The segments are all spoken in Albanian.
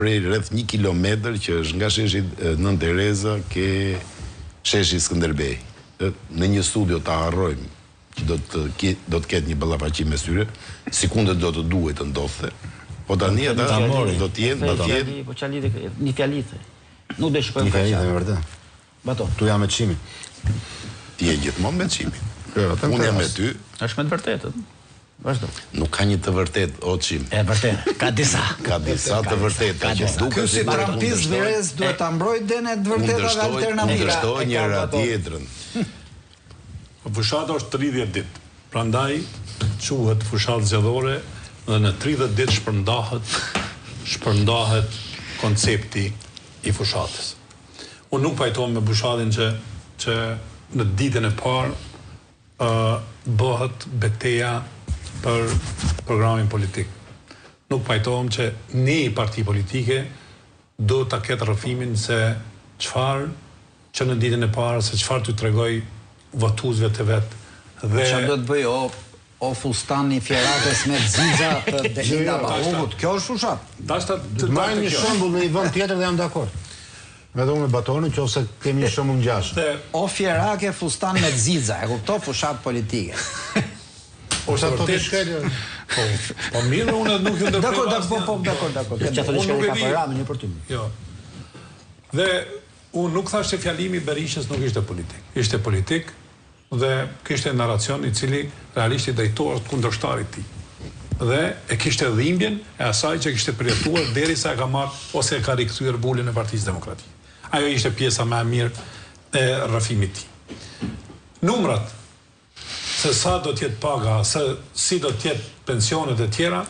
prej rreth 1 kilometër që është nga sheshi Nën Tereza ke sheshi Skënderbej. Në një studio ta harrojmë që do të ketë një ballafaqim mes tyre, sikundet do të duhet të ndodhte. Po tani ata do të jenë, po çali një fjalitë. Nuk do të shkojmë faqe. Një fjalitë me vërtet. Bato. Tu jam me çimin. Ti je gjithmonë me çimin. Unë jam me ty. Është me të vërtetën. Vazhdo. Nuk ka një të vërtet o çim. E vërtet. Ka disa. Ka disa të vërteta që duket si Trumpist Virez duhet ta mbrojë denet të vërtetave alternative. Kundërshtoj njëra tjetrën. Fushata është 30 ditë. Prandaj quhet fushatë zgjedhore dhe në 30 ditë shpërndahet koncepti i fushatës. Unë nuk pajtohem me fushatin që në ditën e parë bëhet beteja për programin politik. Nuk pajtohem që një parti politike do ta ketë rrëfimin se çfarë që në ditën e parë se çfarë t'u tregoj votuesve të vet. Dhe çfarë do të bëj o fustani fjerakës me xixa të Delinda Bahugut, kjo është fushat. Të marrim një shembull në një vend tjetër dhe jam dakord. Edhe unë me Batonin, nëse kemi një shembull ngjashëm. O fjerake fustan me xixa, e kupto fushat politike. Ose ato të shkelë. Po mirë, unë nuk ju ndërprej. Dakor. Unë ka për Ramën, një për ty. Jo. Dhe unë nuk thash se fjalimi i Berishës nuk ishte politik. Ishte politik dhe kishte narracion i cili realisht i drejtohet kundërshtarit tij. Dhe e kishte dhimbjen e asaj që kishte përjetuar derisa e ka marrë ose e ka rikthyer bulën e Partisë Demokratike. Ajo ishte pjesa më e mirë e rrëfimit të tij. Numrat se sa do të jetë paga, si do të jetë pensionet e tjera,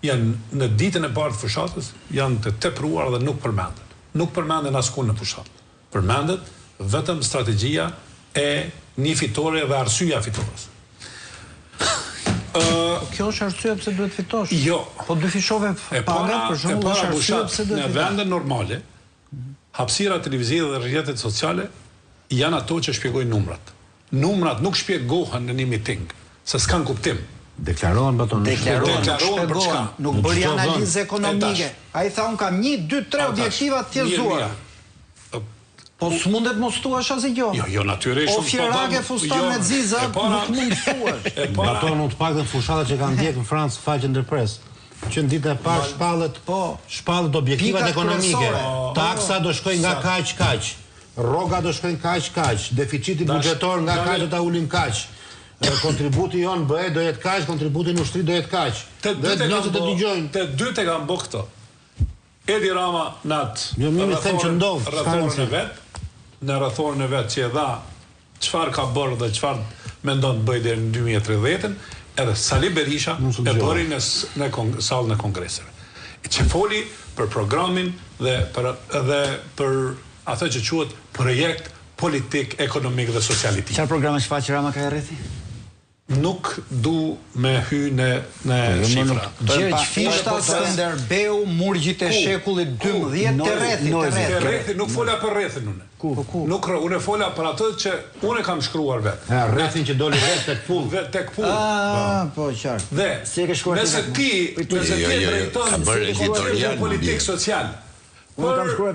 janë në ditën e parë të fushatës, janë të tepruar dhe nuk përmenden. Nuk përmenden askund në fushatë. Përmendet vetëm strategjia e një fitore dhe arsyeja fitores. Kjo është arsye pse duhet fitosh. Jo. Po dy fishove paga për shembull është arsye pse duhet. Në vende normale, hapësira televizive dhe rrjetet sociale janë ato që shpjegojnë numrat. Numrat nuk shpjegohen në një miting, se s'kan kuptim. Deklarohen Baton. Deklarohen për çka? Nuk bëri analizë ekonomike. Ai tha un kam 1, 2, 3 objektiva të thjeshtuara. Po s'mundet mos thuash asgjë gjë. Jo, natyrisht. O fjerake fustan me xixa, nuk mund të thuash. Baton të paktën fushatat që kanë ndjek në Francë faqen ndërpres. Që në ditën e parë shpallet objektivat ekonomike. Taksa do shkojnë nga kaq. Rroga do shkojnë kaq. Deficiti buxhetor nga kaq do ta ulim kaq. Kontributi jon BE do jetë kaq, kontributi në ushtri do jetë kaq. Të dy të kanë bërë këto. Edi Rama në rrethorën e vet që e dha çfarë ka bërë dhe çfarë mendon të bëjë deri në 2030-ën, edhe Sali Berisha e bëri në sallën e kongreseve. Që foli për programin dhe për atë që quhet projekt politik, ekonomik dhe social i tij. Çfarë programe shfaqi Rama ka rrethi? Nuk du me hy në shifra. Gjergj Fishta, Skënderbeu, murgjit e shekullit 12, të rrethi. Nuk fola për rrethin unë. Unë fola për atë që unë kam shkruar vetë. Rrethin që doli vetë tek pull. Tek pull. Po qartë. Dhe nëse ti drejton politik social, kur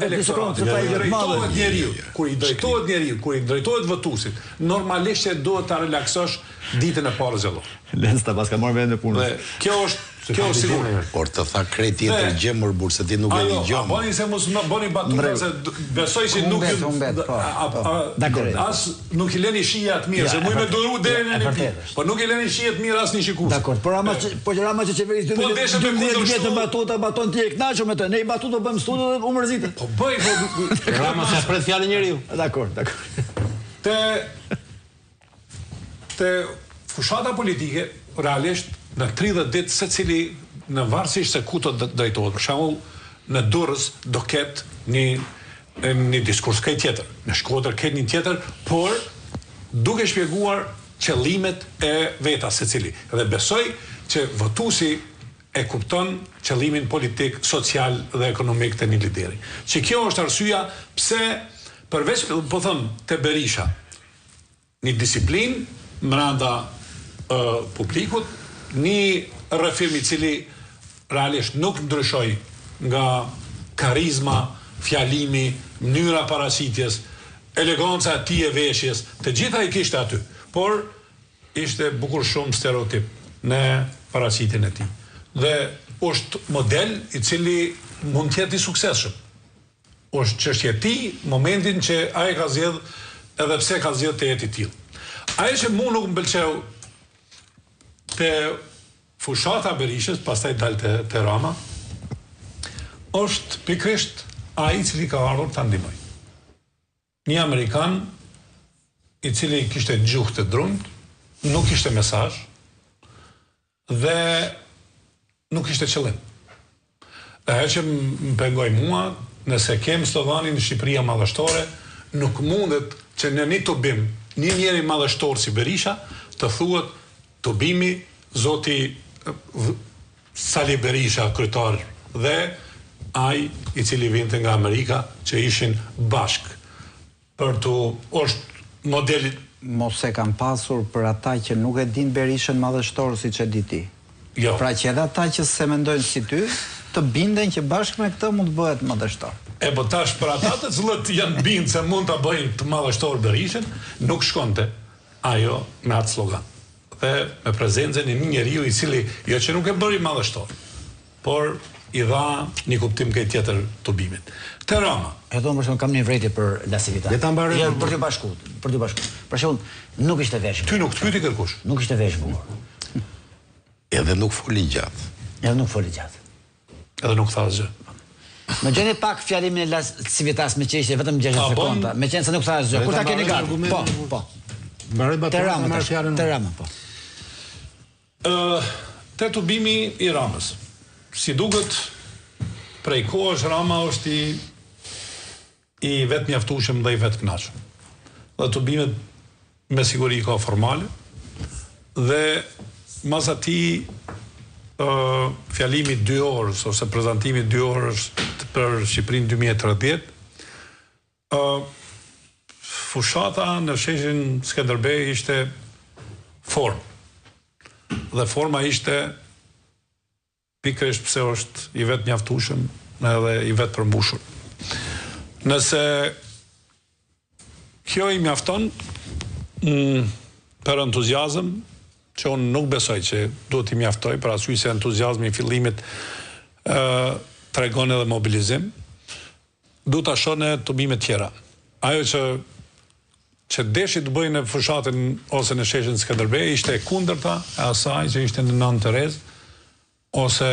i drejtohet votuesit, normalisht e duhet ta relaksosh ditën e parë zgjedhore. Lens ta paska marrë vendin e punës. Kjo është sigurisht. Por të tha krejt tjetër gjemur burse ti nuk e dëgjon. Boni se mos boni batuta se besoj se nuk as nuk i lëni shija të mirë, se mund me duru deri në një. Po nuk i lëni shija të mirë as një shikues. Dakor, por Rama që qeverisë 12 vjet në batuta, baton ti e kënaqur me të. Ne i batuta bëjmë studio dhe u mërzitet. Po bëj, Rama sa pret fjalën njeriu. Dakor. Te fushata politike, realisht, në 30 ditë secili në varësisht se ku të drejtohet. Për shembull, në Durrës do ketë një diskurs këtë tjetër. Në Shkodër ketë një tjetër, por duke shpjeguar qëllimet e veta secili. Dhe besoj që votuesi e kupton qëllimin politik, social dhe ekonomik të një lideri. Që kjo është arsyeja pse përveç, po them, te Berisha, një disiplinë brenda publikut, një rrëfim i cili realisht nuk ndryshoi nga karizma, fjalimi, mënyra paraqitjes, eleganca e tij e veshjes, të gjitha i kishte aty. Por ishte bukur shumë stereotip në paraqitjen e tij. Dhe është model i cili mund të jetë i suksesshëm. Është çështje e tij, momentin që ai ka zgjedh, edhe pse ka zgjedh të jetë i tillë. Ajo që mua nuk më pëlqeu te fushata Berishës, pastaj dalte te Rama, është pikërisht ai i cili ka ardhur ta ndihmoj. Një Amerikan i cili kishte gjuhë të druntë, nuk kishte mesazh dhe nuk kishte qëllim. Dhe ajo që më pengoi mua, nëse kem sloganin Shqipëria madhështore, nuk mundet që në një tubim, një njeri madhështor si Berisha, të thuhet tubimi zoti Sali Berisha, kryetar, dhe ai i cili vinte nga Amerika, që ishin bashk. Për të është modelit. Mos e kam pasur për ata që nuk e din Berishën madhështor si që di ti. Jo. Pra që edhe ata që se mendojnë si ty, të binden që bashkë me këtë mund të bëhet madhështor. E po tash për ata të cilët janë bindë se mund të bëjnë të madhështor Berishën, nuk shkonte ajo me atë slogan. Dhe me prezencën e një njeriu i cili jo që nuk e bëri madhështor, por i dha një kuptim këtë tjetër tubimit. Te Rama. E thonë për shembull kam një vërejtje për Lasivitan. Le ta mbaroj. Jo, për të bashkuar, për të bashkuar. Për shembull, nuk ishte vesh. Ty nuk të pyeti kërkush. Nuk ishte vesh bukur. Edhe nuk foli gjatë. Edhe nuk foli gjatë. Edhe nuk tha asgjë. Më gjeni pak fjalimin e Lasivitas me që ishte vetëm 60 sekonda, me qenë se nuk tha asgjë. Kur ta keni gati? Po. Mbaroj Terama, marr fjalën. Terama, po. Te tubimi i Ramës. Si duket, prej kohësh Rama është i vetë mjaftueshëm dhe i vetë kënaqshëm. Dhe tubimet me siguri ka formale dhe mas atij fjalimi 2 orës ose prezantimi 2 orës për Shqipërinë 2030, fushata në sheshin Skënderbej ishte formë. Dhe forma ishte pikërisht pse është i vetë mjaftueshëm edhe i vetë përmbushur. Nëse kjo i mjafton për entuziazëm, që unë nuk besoj që duhet i mjaftoj, për arsye se entuziazmi i fillimit tregon edhe mobilizim, duhet ta shohë në tubime tjera. Ajo që deshi të bëjnë në fushatën ose në sheshin Skënderbej ishte e kundërta e asaj që ishte në Nën Terez, ose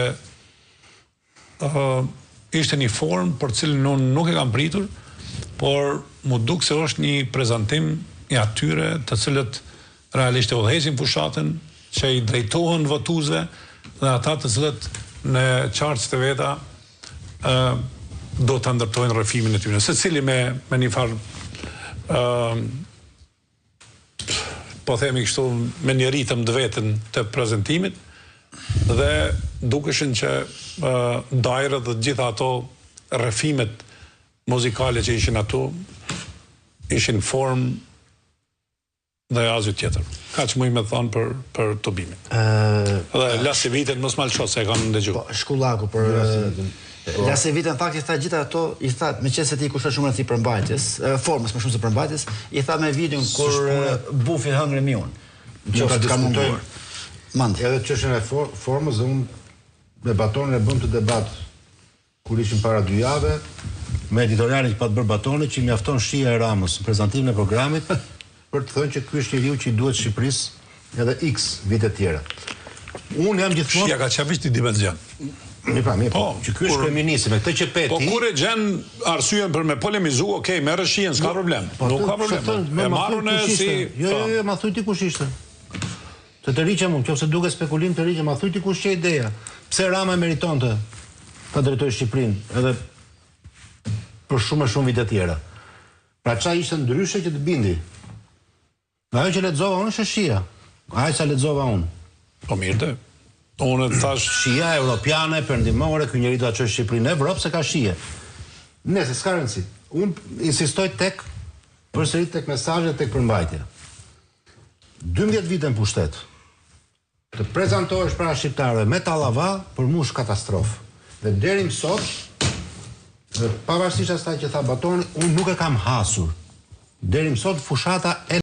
ishte një formë për cilën unë nuk e kam pritur, por mu duk se është një prezantim i atyre të cilët realisht e udhëheqin fushatën, që i drejtohen votuesve dhe ata të cilët në qartës të veta do të ndërtojnë rrëfimin e tyre. Secili me një farë po themi kështu me një ritëm të vetën të prezentimit, dhe dukeshin që dajrët dhe gjitha ato rrëfimet muzikale që ishin ato ishin formë dhe asgjë tjetër. Ka që muj me thonë për tubimin. Dhe Lasivitin mos malqo se e kam ndëgju. Shkullaku për Lasivitin, në fakt i tha gjitha ato, i tha me qenë se ti kushton shumë rëndësi përmbajtjes, formës më shumë se përmbajtjes, i tha me videon kur bufi hëngri miun. Qoftë ka munduar. Edhe çështën e formës, dhe unë me Batonin e bëm të debat kur ishim para 2 jave, me editorialin që pa të bërë Batoni, që mjafton shija e Ramës në prezantimin e programit, për të thënë që ky është njeriu që i duhet Shqipërisë edhe X vite tjera. Unë jam gjithmonë... Shija ka qavisht i dimenzion. Mi pra, që ky është kryeministri, me këtë që peti... Po kur e gjen arsyen për me polemizu, okej, merr shijen, s'ka problem. Nuk ka problem. E marrën e si... Jo, ma thuj ti kush ishte. Të riqem unë, nëse duke spekulim të riqem, ma thuj ti kush që ideja. Pse Rama meritonte ta drejtojë Shqipërinë, edhe për shumë e shumë vite tjera. Pra qa ishte ndryshe që të bindi? Ajo që lexova unë është shija. Ajo që lexova unë. Po mirë dhe. Unë thash... Shija europiane, perëndimore, ky njeri do ta çojë Shqipërinë në Evropë se ka shije. Nëse s'ka rëndësi. Unë insistoj përsërit tek mesazhet, tek përmbajtja. 12 vite në pushtet. Të prezantohesh para shqiptarëve me tallava, për mua është katastrofë. Dhe deri më sot Pavarësisht asaj që tha Batoni, unë nuk e kam hasur. Deri më sot fushata